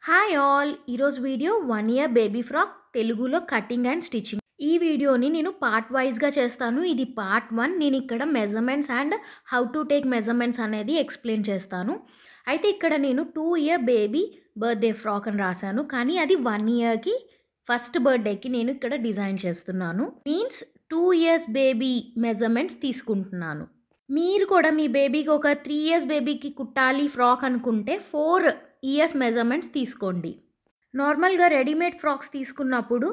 Hi all ఈరోజు video 1 year baby frock తెలుగులో cutting and stitching. ఈ వీడియోని నేను పార్ట్ వైజ్గా చేస్తాను. ఇది పార్ట్ 1. నేను ఇక్కడ measurements and how to take measurements అనేది ఎక్స్ప్లెయిన్ చేస్తాను. అయితే ఇక్కడ నేను 2 year బేబీ బర్త్డే ఫ్రాక్ అని రాశాను, కానీ అది 1 yearకి ఫస్ట్ బర్త్డేకి నేను ఇక్కడ డిజైన్ చేస్తున్నాను. మీన్స్ 2 years బేబీ మెజర్మెంట్స్ తీసుకుంటున్నాను. మీరు కూడా మీ బేబీకి ఒక 3 years బేబీకి కుట్టాలి ఫ్రాక్ అనుకుంటే 4 years మెజర్మెంట్స్ తీసుకోండి. నార్మల్గా రెడీమేడ్ ఫ్రాక్స్ తీసుకున్నప్పుడు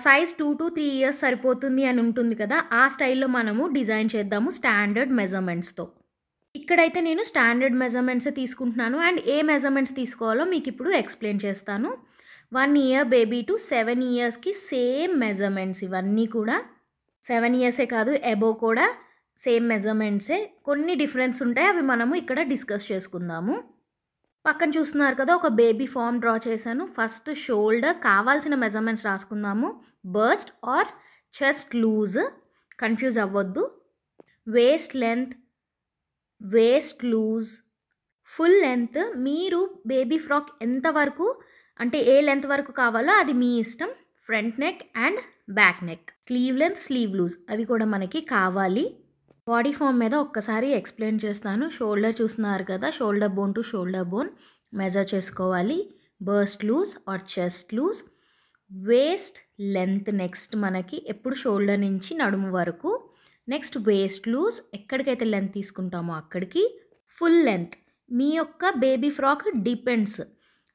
సైజ్ 2 to 3 years సరిపోతుంది అని ఉంటుంది కదా, ఆ స్టైల్లో మనము డిజైన్ చేద్దాము స్టాండర్డ్ మెజర్మెంట్స్తో. ఇక్కడైతే నేను స్టాండర్డ్ మెజర్మెంట్స్ తీసుకుంటున్నాను అండ్ ఏ మెజర్మెంట్స్ తీసుకోవాలో మీకు ఇప్పుడు ఎక్స్ప్లెయిన్ చేస్తాను. 1 year బేబీ టు 7 yearsకి సేమ్ మెజర్మెంట్స్. ఇవన్నీ కూడా 7 yearsే కాదు, అబోవ్ కూడా సేమ్ మెజర్మెంట్సే. కొన్ని డిఫరెన్స్ ఉంటాయి, అవి మనము ఇక్కడ డిస్కస్ చేసుకుందాము. పక్కన చూస్తున్నారు కదా, ఒక బేబీ ఫామ్ డ్రా చేశాను. ఫస్ట్ షోల్డర్ కావాల్సిన మెజర్మెంట్స్ రాసుకుందాము. Bust or chest loose, confuse అవ్వద్దు. Waist length, waist loose, full length. మీరు బేబీ ఫ్రాక్ ఎంతవరకు అంటే ఏ లెంత్ వరకు కావాలో అది మీ ఇష్టం. Front neck and back neck, sleeve length, sleeve loose అవి కూడా మనకి కావాలి. బాడీ ఫామ్ మీద ఒక్కసారి ఎక్స్ప్లెయిన్ చేస్తాను. షోల్డర్ చూస్తున్నారు కదా, shoulder bone to shoulder bone measure చేసుకోవాలి. Bust loose or chest loose. Waist length next మనకి ఎప్పుడు షోల్డర్ నుంచి నడుము వరకు. నెక్స్ట్ వేస్ట్ లూజ్, ఎక్కడికైతే లెంత్ తీసుకుంటామో అక్కడికి. ఫుల్ లెంత్ మీ యొక్క బేబీ ఫ్రాక్ డిపెండ్స్,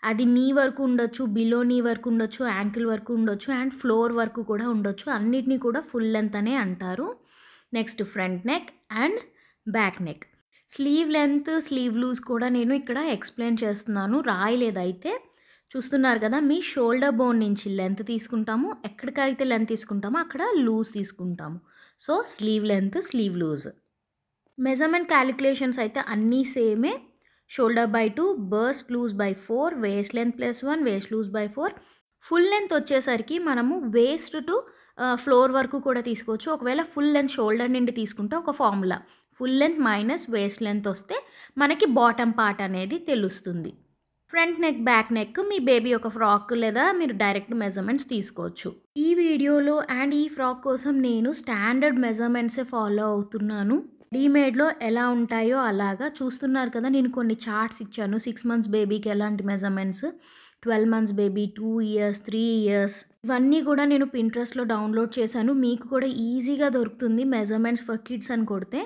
అది నీ వరకు ఉండొచ్చు, బిలో నీ వరకు ఉండొచ్చు, యాంకిల్ వరకు ఉండొచ్చు అండ్ ఫ్లోర్ వరకు కూడా ఉండొచ్చు. అన్నిటినీ కూడా ఫుల్ లెంత్ అనే అంటారు. Next front neck and back neck. Sleeve length, sleeve loose కూడా నేను ఇక్కడ ఎక్స్ప్లెయిన్ చేస్తున్నాను, రాయలేదైతే. చూస్తున్నారు కదా, మీ షోల్డర్ బోన్ నుంచి లెంత్ తీసుకుంటాము, ఎక్కడికైతే లెంత్ తీసుకుంటామో అక్కడ లూజ్ తీసుకుంటాము. So sleeve length, sleeve loose. Measurement calculations అయితే అన్నీ సేమే. Shoulder by 2, bust loose by 4, waist length +1, waist loose by 4. Full length వచ్చేసరికి మనము వేస్ట్ టు ఫ్లోర్ వరకు కూడా తీసుకోవచ్చు. ఒకవేళ ఫుల్ లెంత్ షోల్డర్ నుండి తీసుకుంటే ఒక formula, full length minus waste length వస్తే మనకి బాటమ్ పార్ట్ అనేది తెలుస్తుంది. ఫ్రంట్ నెక్, బ్యాక్ నెక్ మీ బేబీ ఒక ఫ్రాక్ లేదా మీరు డైరెక్ట్ మెజర్మెంట్స్ తీసుకోవచ్చు. ఈ వీడియోలో అండ్ ఈ ఫ్రాక్ కోసం నేను స్టాండర్డ్ మెజర్మెంట్సే ఫాలో అవుతున్నాను. రెడీమేడ్లో ఎలా ఉంటాయో అలాగా. చూస్తున్నారు కదా, నేను కొన్ని చార్ట్స్ ఇచ్చాను. 6 months బేబీకి ఎలాంటి measurements, 12 months baby, 2 years, 3 years ఇవన్నీ కూడా నేను పింట్రెస్ట్లో డౌన్లోడ్ చేశాను. మీకు కూడా ఈజీగా దొరుకుతుంది మెజర్మెంట్స్ ఫర్ కిడ్స్ అని కొడితే.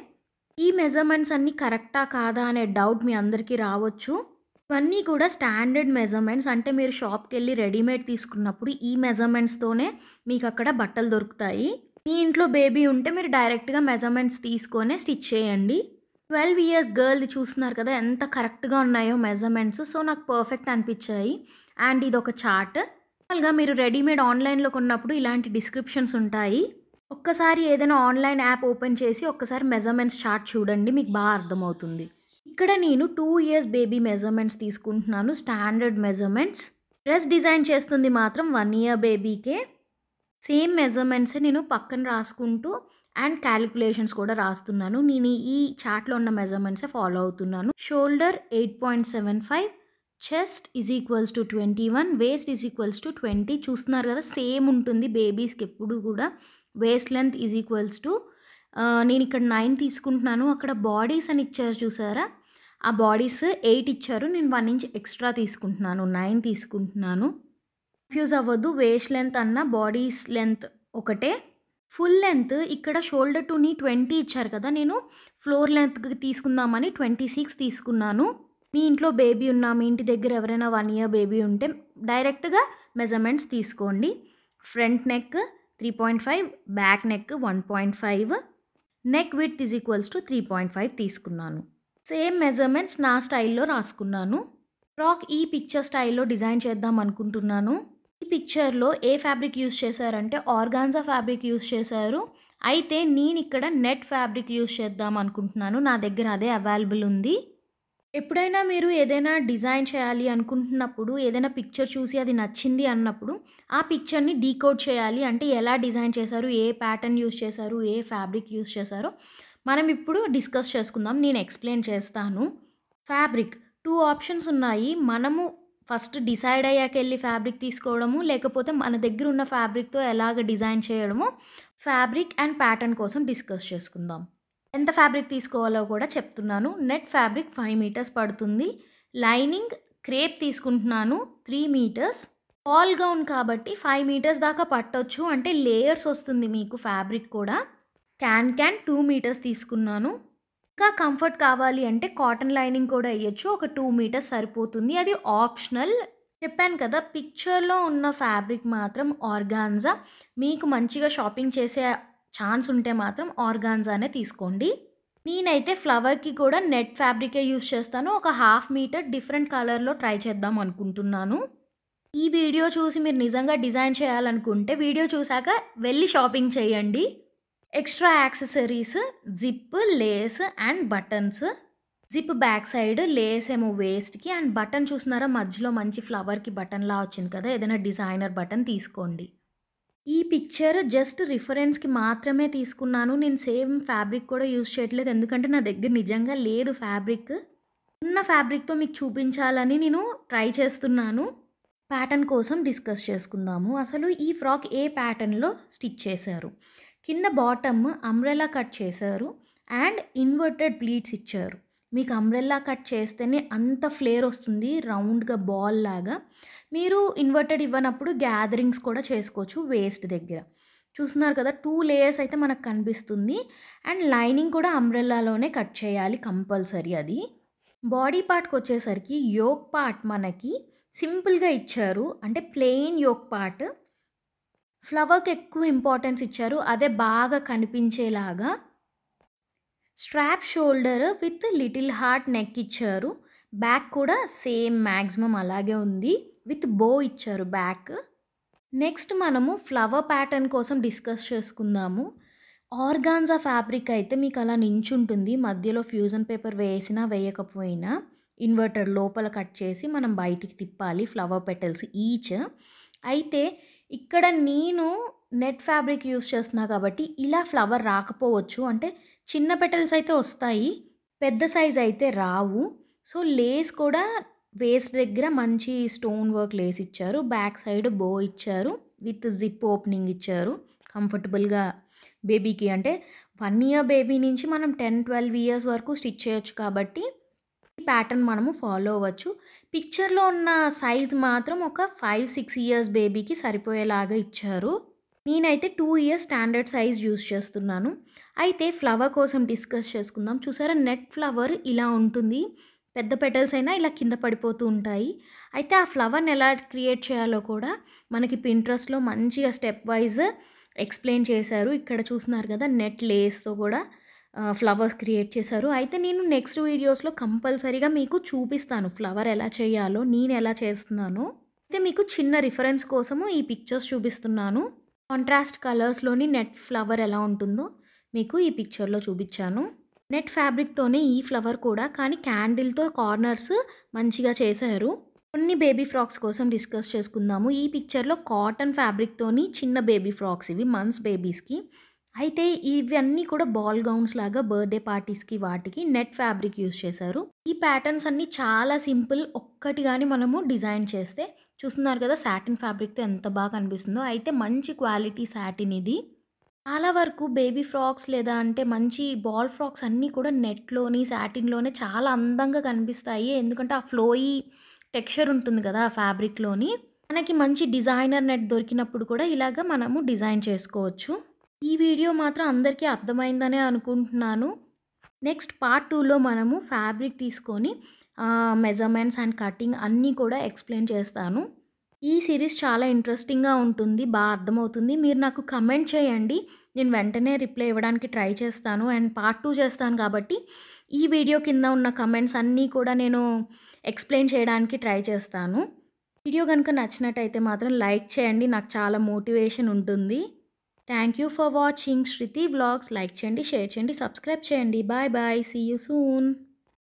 ఈ మెజర్మెంట్స్ అన్నీ కరెక్టా కాదా అనే డౌట్ మీ అందరికీ రావచ్చు. ఇవన్నీ కూడా స్టాండర్డ్ మెజర్మెంట్స్, అంటే మీరు షాప్కి వెళ్ళి రెడీమేడ్ తీసుకున్నప్పుడు ఈ మెజర్మెంట్స్తోనే మీకు అక్కడ బట్టలు దొరుకుతాయి. మీ ఇంట్లో బేబీ ఉంటే మీరు డైరెక్ట్గా మెజర్మెంట్స్ తీసుకొనే స్టిచ్ చేయండి. 12 years గర్ల్ది చూస్తున్నారు కదా ఎంత కరెక్ట్గా ఉన్నాయో మెజర్మెంట్స్. సో నాకు పర్ఫెక్ట్ అనిపించాయి. అండ్ ఇది ఒక చార్ట్. నార్మల్గా మీరు రెడీమేడ్ ఆన్లైన్లో కొన్నప్పుడు ఇలాంటి డిస్క్రిప్షన్స్ ఉంటాయి. ఒక్కసారి ఏదైనా ఆన్లైన్ యాప్ ఓపెన్ చేసి ఒక్కసారి మెజర్మెంట్స్ చార్ట్ చూడండి, మీకు బాగా అర్థమవుతుంది. ఇక్కడ నేను 2 years బేబీ మెజర్మెంట్స్ తీసుకుంటున్నాను, స్టాండర్డ్ మెజర్మెంట్స్. డ్రెస్ డిజైన్ చేస్తుంది మాత్రం 1 year బేబీకే. సేమ్ మెజర్మెంట్సే నేను పక్కన రాసుకుంటూ అండ్ క్యాలిక్యులేషన్స్ కూడా రాస్తున్నాను. నేను ఈ చార్ట్లో ఉన్న మెజర్మెంట్సే ఫాలో అవుతున్నాను. Shoulder 8.75, chest = 21, waste = 20. చూస్తున్నారు కదా, సేమ్ ఉంటుంది బేబీస్కి ఎప్పుడు కూడా. వేస్ట్ లెంత్ = నేను ఇక్కడ 9 తీసుకుంటున్నాను. అక్కడ బాడీస్ అని ఇచ్చారు చూసారా, ఆ బాడీస్ 8 ఇచ్చారు, నేను 1 inch ఎక్స్ట్రా తీసుకుంటున్నాను, 9 తీసుకుంటున్నాను. కన్ఫ్యూజ్ అవ్వద్దు, వేస్ట్ లెంత్ అన్న బాడీస్ లెంత్ ఒకటే. ఫుల్ లెంత్ ఇక్కడ షోల్డర్ టు నీ 20 ఇచ్చారు కదా, నేను ఫ్లోర్ లెంత్కి తీసుకుందామని 26 తీసుకున్నాను. మీ ఇంట్లో బేబీ ఉన్నా, మీ ఇంటి దగ్గర ఎవరైనా 1 year బేబీ ఉంటే డైరెక్ట్గా మెజర్మెంట్స్ తీసుకోండి. Front neck 3.5, back neck 1.5, neck width = 3.5 తీసుకున్నాను. సేమ్ మెజర్మెంట్స్ నా స్టైల్లో రాసుకున్నాను. ఫ్రాక్ ఈ పిక్చర్ స్టైల్లో డిజైన్ చేద్దాం అనుకుంటున్నాను. ఈ పిక్చర్లో ఏ ఫ్యాబ్రిక్ యూస్ చేశారంటే ఆర్గాన్జా ఫ్యాబ్రిక్ యూస్ చేశారు. అయితే నేను ఇక్కడ నెట్ ఫ్యాబ్రిక్ యూస్ చేద్దాం అనుకుంటున్నాను, నా దగ్గర అదే అవైలబుల్ ఉంది. ఎప్పుడైనా మీరు ఏదైనా డిజైన్ చేయాలి అనుకుంటున్నప్పుడు, ఏదైనా పిక్చర్ చూసి అది నచ్చింది అన్నప్పుడు ఆ పిక్చర్ని డీకోడ్ చేయాలి. అంటే ఎలా డిజైన్ చేశారు, ఏ ప్యాటర్న్ యూస్ చేశారు, ఏ ఫ్యాబ్రిక్ యూస్ చేశారో మనం ఇప్పుడు డిస్కస్ చేసుకుందాం. నేను ఎక్స్ప్లెయిన్ చేస్తాను. ఫ్యాబ్రిక్ 2 ఆప్షన్స్ ఉన్నాయి. మనము ఫస్ట్ డిసైడ్ అయ్యాక వెళ్ళి ఫ్యాబ్రిక్ తీసుకోవడము, లేకపోతే మన దగ్గర ఉన్న ఫ్యాబ్రిక్తో ఎలాగ డిజైన్ చేయడము, ఫ్యాబ్రిక్ అండ్ ప్యాటర్న్ కోసం డిస్కస్ చేసుకుందాం. ఎంత ఫ్యాబ్రిక్ తీసుకోవాలో కూడా చెప్తున్నాను. నెట్ ఫ్యాబ్రిక్ 5 మీటర్స్ పడుతుంది. లైనింగ్ క్రేప్ తీసుకుంటున్నాను 3 మీటర్స్. ఆల్ గౌన్ కాబట్టి 5 మీటర్స్ దాకా పట్టొచ్చు, అంటే లేయర్స్ వస్తుంది మీకు ఫ్యాబ్రిక్ కూడా. క్యాన్ 2 మీటర్స్ తీసుకున్నాను. ఇంకా కంఫర్ట్ కావాలి అంటే కాటన్ లైనింగ్ కూడా వేయచ్చు, ఒక 2 మీటర్స్ సరిపోతుంది, అది ఆప్షనల్. చెప్పాను కదా, పిక్చర్లో ఉన్న ఫ్యాబ్రిక్ మాత్రం ఆర్గాన్జా. మీకు మంచిగా షాపింగ్ చేసే ఛాన్స్ ఉంటే మాత్రం ఆర్గాన్జానే తీసుకోండి. నేనైతే ఫ్లవర్కి కూడా నెట్ ఫ్యాబ్రికే యూస్ చేస్తాను. ఒక 1/2 మీటర్ డిఫరెంట్ కలర్లో ట్రై చేద్దాం అనుకుంటున్నాను. ఈ వీడియో చూసి మీరు నిజంగా డిజైన్ చేయాలనుకుంటే వీడియో చూసాక వెళ్ళి షాపింగ్ చేయండి. Extra accessories, zip, lace and buttons. Zip back side, lace ఏమో వేస్ట్కి, అండ్ బటన్ చూస్తున్నారా మధ్యలో మంచి ఫ్లవర్కి బటన్లా వచ్చింది కదా, ఏదైనా డిజైనర్ బటన్ తీసుకోండి. ఈ పిక్చర్ జస్ట్ రిఫరెన్స్కి మాత్రమే తీసుకున్నాను. నేను సేమ్ ఫ్యాబ్రిక్ కూడా యూజ్ చేయట్లేదు, ఎందుకంటే నా దగ్గర నిజంగా లేదు ఫ్యాబ్రిక్. ఉన్న ఫ్యాబ్రిక్తో మీకు చూపించాలని నేను ట్రై చేస్తున్నాను. ప్యాటర్న్ కోసం డిస్కస్ చేసుకుందాము. అసలు ఈ ఫ్రాక్ ఏ ప్యాటర్న్లో స్టిచ్ చేశారు? కింద బాటమ్ అంబ్రెల్లా కట్ చేశారు అండ్ ఇన్వర్టెడ్ ప్లీట్స్ ఇచ్చారు. మీకు అంబ్రెల్లా కట్ చేస్తేనే అంత ఫ్లేర్ వస్తుంది, రౌండ్గా బాల్ లాగా. మీరు ఇన్వర్టెడ్ ఇవ్వనప్పుడు గ్యాదరింగ్స్ కూడా చేసుకోవచ్చు వేస్ట్ దగ్గర. చూస్తున్నారు కదా, 2 లేయర్స్ అయితే మనకు కనిపిస్తుంది. అండ్ లైనింగ్ కూడా అంబ్రెల్లాలోనే కట్ చేయాలి కంపల్సరీ. అది బాడీ పార్ట్కి వచ్చేసరికి యోక్ పార్ట్ మనకి సింపుల్గా ఇచ్చారు, అంటే ప్లెయిన్ యోక్ పార్ట్. ఫ్లవర్కి ఎక్కువ ఇంపార్టెన్స్ ఇచ్చారు, అదే బాగా కనిపించేలాగా. Strap shoulder with little heart neck ఇచ్చారు. బ్యాక్ కూడా సేమ్ మ్యాక్సిమం అలాగే ఉంది, విత్ బో ఇచ్చారు బ్యాక్. నెక్స్ట్ మనము ఫ్లవర్ ప్యాటర్న్ కోసం డిస్కస్ చేసుకుందాము. ఆర్గాన్జా ఫ్యాబ్రిక్ అయితే మీకు అలా నించుంటుంది, మధ్యలో ఫ్యూజన్ పేపర్ వేసినా వేయకపోయినా ఇన్వర్టర్ లోపల కట్ చేసి మనం బయటికి తిప్పాలి ఫ్లవర్ పెటల్స్ ఈచ్. అయితే ఇక్కడ నేను నెట్ ఫ్యాబ్రిక్ యూస్ చేస్తున్నా కాబట్టి ఇలా ఫ్లవర్ రాకపోవచ్చు, అంటే చిన్న పెటల్స్ అయితే వస్తాయి, పెద్ద సైజ్ అయితే రావు. సో లేస్ కూడా వేస్ట్ దగ్గర మంచి స్టోన్ వర్క్ లేస్ ఇచ్చారు. బ్యాక్ సైడ్ బో ఇచ్చారు, విత్ జిప్ ఓపెనింగ్ ఇచ్చారు. కంఫర్టబుల్గా బేబీకి, అంటే 1 ఇయర్ బేబీ నుంచి మనం 10-12 ఇయర్స్ వరకు స్టిచ్ చేయొచ్చు కాబట్టి ఈ ప్యాటర్న్ మనము ఫాలో అవ్వచ్చు. పిక్చర్లో ఉన్న సైజ్ మాత్రం ఒక 5-6 ఇయర్స్ బేబీకి సరిపోయేలాగా ఇచ్చారు. నేనైతే 2 ఇయర్స్ స్టాండర్డ్ సైజ్ యూస్ చేస్తున్నాను. అయితే ఫ్లవర్ కోసం డిస్కస్ చేసుకుందాం. చూసారా, నెట్ ఫ్లవర్ ఇలా ఉంటుంది, పెద్ద పెటల్స్ అయినా ఇలా కింద పడిపోతూ ఉంటాయి. అయితే ఆ ఫ్లవర్ని ఎలా క్రియేట్ చేయాలో కూడా మనకి పింట్రెస్ట్లో మంచిగా స్టెప్ వైజ్ ఎక్స్ప్లెయిన్ చేశారు. ఇక్కడ చూస్తున్నారు కదా, నెట్ లేస్తో కూడా ఫ్లవర్స్ క్రియేట్ చేశారు. అయితే నేను నెక్స్ట్ వీడియోస్లో కంపల్సరీగా మీకు చూపిస్తాను ఫ్లవర్ ఎలా చేయాలో, నేను ఎలా చేస్తున్నానో. అయితే మీకు చిన్న రిఫరెన్స్ కోసము ఈ పిక్చర్స్ చూపిస్తున్నాను. కాంట్రాస్ట్ కలర్స్లోని నెట్ ఫ్లవర్ ఎలా ఉంటుందో మీకు ఈ పిక్చర్లో చూపించాను. నెట్ ఫ్యాబ్రిక్తోనే ఈ ఫ్లవర్ కూడా, కానీ క్యాండిల్తో కార్నర్స్ మంచిగా చేశారు. కొన్ని బేబీ ఫ్రాక్స్ కోసం డిస్కస్ చేసుకుందాము. ఈ పిక్చర్లో కాటన్ ఫ్యాబ్రిక్తోని చిన్న బేబీ ఫ్రాక్స్, ఇవి మంత్స్ బేబీస్కి. అయితే ఇవన్నీ కూడా బాల్ గౌన్స్ లాగా బర్త్డే పార్టీస్కి వాటికి నెట్ ఫ్యాబ్రిక్ యూస్ చేశారు. ఈ ప్యాటర్న్స్ అన్నీ చాలా సింపుల్, ఒక్కటి కానీ మనము డిజైన్ చేస్తే. చూస్తున్నారు కదా, సాటిన్ ఫ్యాబ్రిక్తో ఎంత బాగా కనిపిస్తుందో. అయితే మంచి క్వాలిటీ సాటిన్ ఇది. చాలా వరకు బేబీ ఫ్రాక్స్ లేదా అంటే మంచి బాల్ ఫ్రాక్స్ అన్నీ కూడా నెట్లోని సాటిన్లోనే చాలా అందంగా కనిపిస్తాయి, ఎందుకంటే ఆ ఫ్లోయీ టెక్స్చర్ ఉంటుంది కదా ఆ ఫ్యాబ్రిక్లోని. మనకి మంచి డిజైనర్ నెట్ దొరికినప్పుడు కూడా ఇలాగ మనము డిజైన్ చేసుకోవచ్చు. ఈ వీడియో మాత్రం అందరికీ అర్థమైందనే అనుకుంటున్నాను. నెక్స్ట్ పార్ట్ 2లో మనము ఫ్యాబ్రిక్ తీసుకొని మెజర్మెంట్స్ అండ్ కటింగ్ అన్నీ కూడా ఎక్స్ప్లెయిన్ చేస్తాను. ఈ సిరీస్ చాలా ఇంట్రెస్టింగ్గా ఉంటుంది, బాగా అర్థమవుతుంది. మీరు నాకు కమెంట్ చేయండి, నేను వెంటనే రిప్లై ఇవ్వడానికి ట్రై చేస్తాను. అండ్ పార్ట్ 2 చేస్తాను కాబట్టి ఈ వీడియో కింద ఉన్న కమెంట్స్ అన్నీ కూడా నేను ఎక్స్ప్లెయిన్ చేయడానికి ట్రై చేస్తాను. వీడియో కనుక నచ్చినట్టయితే మాత్రం లైక్ చేయండి, నాకు చాలా మోటివేషన్ ఉంటుంది. Thank you for watching Shruti vlogs. Like చేయండి, షేర్ చేయండి, సబ్స్క్రైబ్ చేయండి. Bye bye, see you soon.